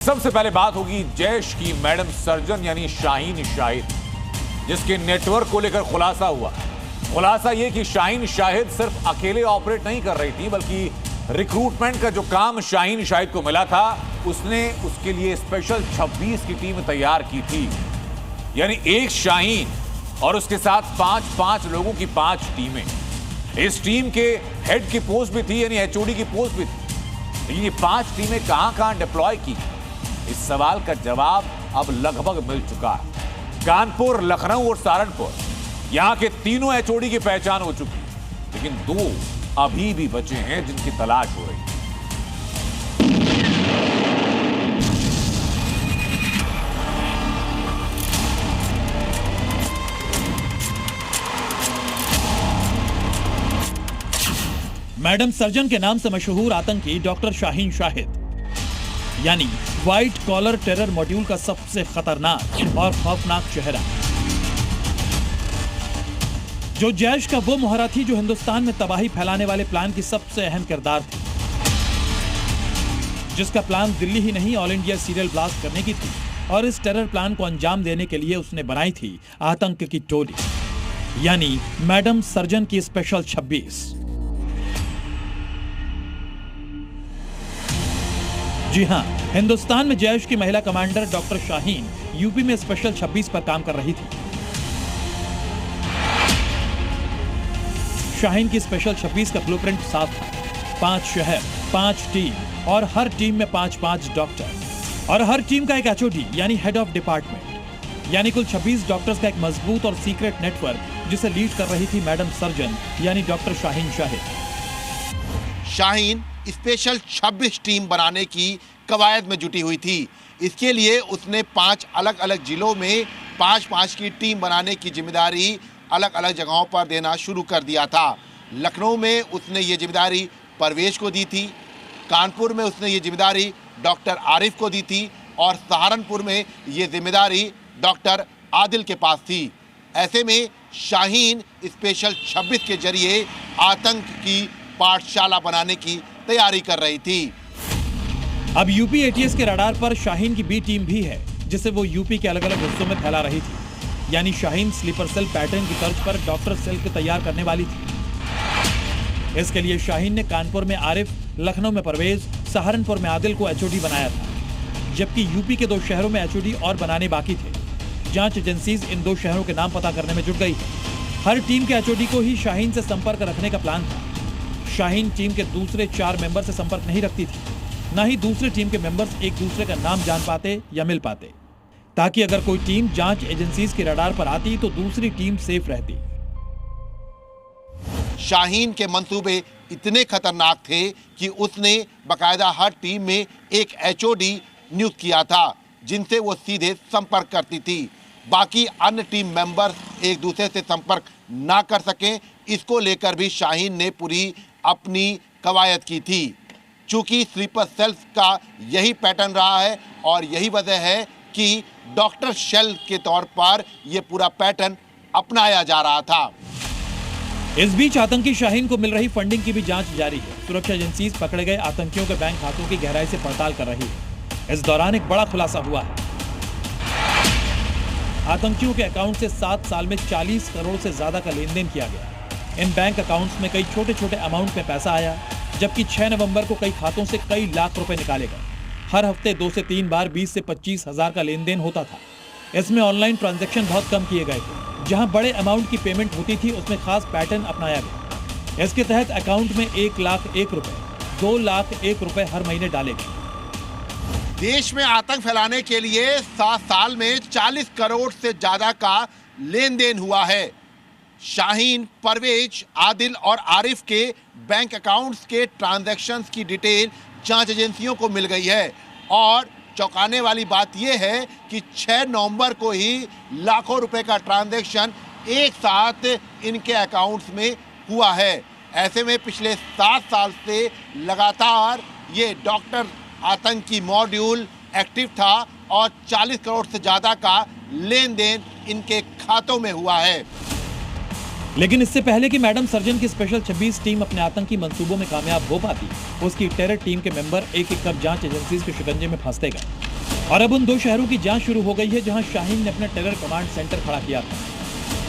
सबसे पहले बात होगी जैश की मैडम सर्जन यानी शाहीन शाहिद, जिसके नेटवर्क को लेकर खुलासा हुआ। खुलासा यह कि शाहीन शाहिद सिर्फ अकेले ऑपरेट नहीं कर रही थी, बल्कि रिक्रूटमेंट का जो काम शाहीन शाहिद को मिला था, उसने उसके लिए स्पेशल 26 की टीम तैयार की थी। यानी एक शाहीन और उसके साथ 5 लोगों की 5 टीमें। इस टीम के हेड की पोस्ट भी थी, यानी एचओडी की पोस्ट भी थी। लेकिन ये 5 टीमें कहां डिप्लॉय की, इस सवाल का जवाब अब लगभग मिल चुका है। कानपुर, लखनऊ और सहारनपुर, यहां के तीनों एचओडी की पहचान हो चुकी, लेकिन 2 अभी भी बचे हैं जिनकी तलाश हो रही है। मैडम सर्जन के नाम से मशहूर आतंकी डॉक्टर शाहीन शाहिद, यानी व्हाइट कॉलर टेरर मॉड्यूल का सबसे खतरनाक और खौफनाक चेहरा, जो जैश का वो मोहरा थी जो हिंदुस्तान में तबाही फैलाने वाले प्लान की सबसे अहम किरदार थी, जिसका प्लान दिल्ली ही नहीं ऑल इंडिया सीरियल ब्लास्ट करने की थी। और इस टेरर प्लान को अंजाम देने के लिए उसने बनाई थी आतंक की टोली, यानी मैडम सर्जन की स्पेशल 26। जी हां, हिंदुस्तान में जैश की महिला कमांडर डॉक्टर शाहीन यूपी में स्पेशल 26 पर काम कर रही थी। शाहीन की स्पेशल 26 का ब्लूप्रिंट साफ था। 5 शहर, 5 टीम और हर टीम में 5 डॉक्टर और हर टीम का एक एचओडी यानी हेड ऑफ डिपार्टमेंट, यानी कुल 26 डॉक्टर्स का एक मजबूत और सीक्रेट नेटवर्क, जिसे लीड कर रही थी मैडम सर्जन यानी doctor Shaheen Shahid. Shaheen special 26 team बनाने की कवायद में जुटी हुई थी। इसके लिए उसने 5 अलग अलग जिलों में 5 की टीम बनाने की जिम्मेदारी अलग अलग जगहों पर देना शुरू कर दिया था। लखनऊ में उसने ये जिम्मेदारी परवेश को दी थी, कानपुर में उसने ये जिम्मेदारी डॉक्टर आरिफ को दी थी और सहारनपुर में ये जिम्मेदारी डॉक्टर आदिल के पास थी। ऐसे में शाहीन स्पेशल 26 के जरिए आतंक की पाठशाला बनाने की तैयारी कर रही थी। अब यूपी एटीएस के रडार पर शाहीन की बी टीम भी है, जिसे वो यूपी के अलग अलग हिस्सों में फैला रही थी। यानी शाहीन स्लीपर सेल पैटर्न की तर्ज पर डॉक्टर सेल को तैयार करने वाली थी। इसके लिए शाहीन ने कानपुर में आरिफ, लखनऊ में परवेज, सहारनपुर में आदिल को एचओडी बनाया था, जबकि यूपी के 2 शहरों में एचओडी और बनाने बाकी थे। जांच एजेंसीज इन 2 शहरों के नाम पता करने में जुट गई है। हर टीम के एचओडी को ही शाहीन से संपर्क रखने का प्लान था। शाहीन टीम के दूसरे 4 मेंबर से संपर्क नहीं रखती थी, ना ही दूसरे टीम के मेंबर्स एक दूसरे का नाम जान पाते या मिल पाते, ताकि अगर कोई टीम जांच एजेंसीज के रडार पर आती तो दूसरी टीम सेफ रहती। शाहीन के मंसूबे इतने खतरनाक थे कि उसने बकायदा हर टीम में एक एचओडी नियुक्त किया था, जिनसे वो सीधे संपर्क करती थी। बाकी अन्य टीम मेंबर्स एक दूसरे से संपर्क ना कर सकें, इसको लेकर भी शाहीन ने पूरी अपनी कवायद की थी। चूंकि स्लीपर सेल्स का यही पैटर्न रहा है और यही वजह है कि डॉक्टर शेल के तौर पर यह पूरा पैटर्न अपनाया जा रहा था। इस बीच आतंकी शाहीन को मिल रही फंडिंग की भी जांच जारी है। सुरक्षा एजेंसीज पकड़े गए आतंकियों के बैंक खातों की गहराई से पड़ताल कर रही है। इस दौरान एक बड़ा खुलासा हुआ है। आतंकियों के अकाउंट से 7 साल में 40 करोड़ से ज्यादा का लेन देन किया गया। इन बैंक अकाउंट्स में कई छोटे अमाउंट में पैसा आया, जबकि 6 नवंबर को कई खातों से कई लाख रुपए निकाले गए। हर हफ्ते 2 से 3 बार 20 से 25 हजार का लेन देन होता था। इसमें ऑनलाइन ट्रांजैक्शन बहुत कम किए गए थे। जहां बड़े अमाउंट की पेमेंट होती थी, उसमें खास पैटर्न अपनाया गया। इसके तहत अकाउंट में 1,01,000 रुपए, 2,01,000 रुपए हर महीने डाले गए। देश में आतंक फैलाने के लिए 7 साल में 40 करोड़ से ज्यादा का लेन देन हुआ है। शाहीन, परवेज, आदिल और आरिफ के बैंक अकाउंट्स के ट्रांजैक्शंस की डिटेल जांच एजेंसियों को मिल गई है और चौंकाने वाली बात यह है कि 6 नवंबर को ही लाखों रुपए का ट्रांजैक्शन एक साथ इनके अकाउंट्स में हुआ है। ऐसे में पिछले 7 साल से लगातार ये डॉक्टर आतंकी मॉड्यूल एक्टिव था और 40 करोड़ से ज्यादा का लेन देन इनके खातों में हुआ है। लेकिन इससे पहले कि मैडम सर्जन की स्पेशल 26 टीम अपने आतंकी मंसूबों में कामयाब हो पाती, उसकी टेरर टीम के मेंबर एक एक कर जांच एजेंसीज के शिकंजे में फंसते गए। और अब उन दो शहरों की जांच शुरू हो गई है जहां शाहीन ने अपना टेरर कमांड सेंटर खड़ा किया था।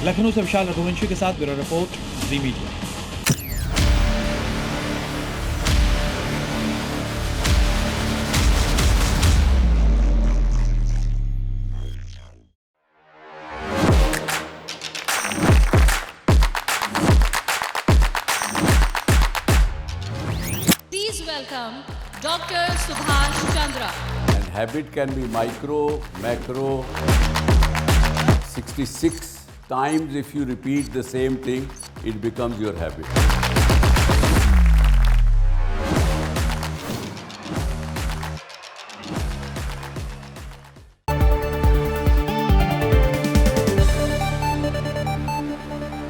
लखनऊ से विशाल रघुवंशी के साथ bureau report, Zee media. Please welcome Dr. Subhash Chandra. And habit can be micro, macro, 66 times if you repeat the same thing, it becomes your habit.